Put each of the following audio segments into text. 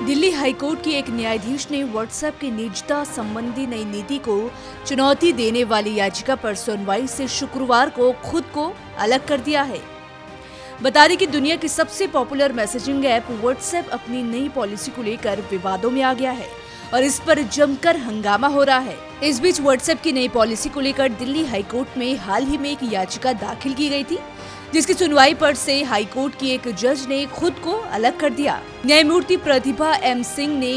Delhi high court की एक न्यायाधीश ने व्हाट्सएप की निजता संबंधी नई नीति को चुनौती देने वाली याचिका पर सुनवाई से शुक्रवार को खुद को अलग कर दिया है। बता दें कि दुनिया की सबसे पॉपुलर मैसेजिंग ऐप व्हाट्सएप अपनी नई पॉलिसी को लेकर विवादों में आ गया है और इस पर जमकर हंगामा हो रहा है। इस बीच व्हाट्सएप की नई पॉलिसी को लेकर दिल्ली हाईकोर्ट में हाल ही में एक याचिका दाखिल की गई थी, जिसकी सुनवाई पर से हाईकोर्ट की एक जज ने खुद को अलग कर दिया। न्यायमूर्ति प्रतिभा एम सिंह ने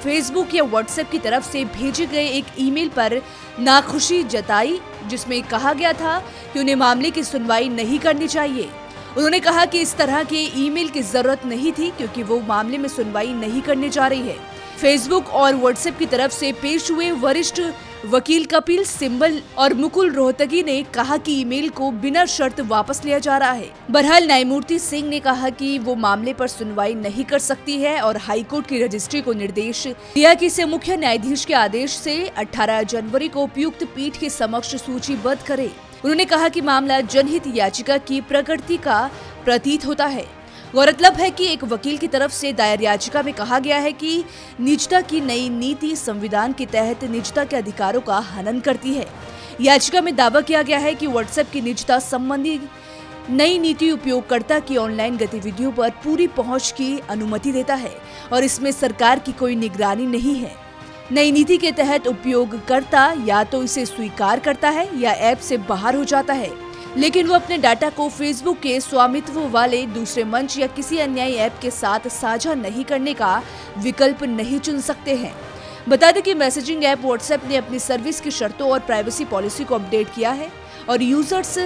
फेसबुक या व्हाट्सएप की तरफ से भेजे गए एक ईमेल पर नाखुशी जताई, जिसमें कहा गया था कि उन्हें मामले की सुनवाई नहीं करनी चाहिए। उन्होंने कहा कि इस तरह के ईमेल की जरूरत नहीं थी क्योंकि वो मामले में सुनवाई नहीं करने जा रही है। फेसबुक और व्हाट्सएप की तरफ से पेश हुए वरिष्ठ वकील कपिल सिब्बल और मुकुल रोहतगी ने कहा कि ईमेल को बिना शर्त वापस लिया जा रहा है। बहरहाल न्यायमूर्ति सिंह ने कहा कि वो मामले पर सुनवाई नहीं कर सकती है और हाईकोर्ट की रजिस्ट्री को निर्देश दिया कि इसे मुख्य न्यायाधीश के आदेश से 18 जनवरी को उपयुक्त पीठ के समक्ष सूचीबद्ध करे। उन्होंने कहा कि मामला जनहित याचिका की प्रकृति का प्रतीत होता है। गौरतलब है कि एक वकील की तरफ से दायर याचिका में कहा गया है कि निजता की नई नीति संविधान के तहत निजता के अधिकारों का हनन करती है। याचिका में दावा किया गया है कि व्हाट्सएप की निजता संबंधी नई नीति उपयोगकर्ता की ऑनलाइन गतिविधियों पर पूरी पहुंच की अनुमति देता है और इसमें सरकार की कोई निगरानी नहीं है। नई नीति के तहत उपयोगकर्ता या तो इसे स्वीकार करता है या ऐप से बाहर हो जाता है, लेकिन वो अपने डाटा को फेसबुक के स्वामित्व वाले दूसरे मंच या किसी अन्य ऐप के साथ साझा नहीं करने का विकल्प नहीं चुन सकते हैं। बता दें कि मैसेजिंग ऐप व्हाट्सएप ने अपनी सर्विस की शर्तों और प्राइवेसी पॉलिसी को अपडेट किया है और यूजर्स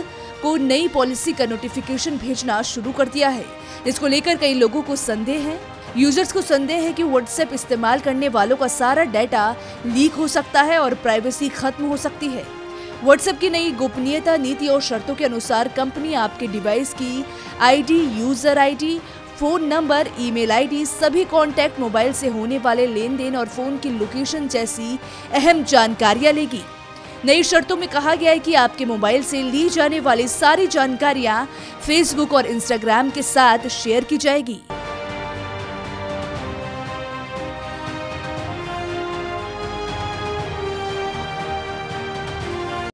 को नई पॉलिसी का नोटिफिकेशन भेजना शुरू कर दिया है। इसको लेकर कई लोगों को संदेह है। यूजर्स को संदेह है कि व्हाट्सएप इस्तेमाल करने वालों का सारा डाटा लीक हो सकता है और प्राइवेसी खत्म हो सकती है। व्हाट्सएप की नई गोपनीयता नीति और शर्तों के अनुसार कंपनी आपके डिवाइस की ID, user ID, phone number, email ID, सभी कॉन्टैक्ट, मोबाइल से होने वाले लेन देन और फोन की लोकेशन जैसी अहम जानकारियां लेगी। नई शर्तों में कहा गया है कि आपके मोबाइल से ली जाने वाली सारी जानकारियां फेसबुक और इंस्टाग्राम के साथ शेयर की जाएगी।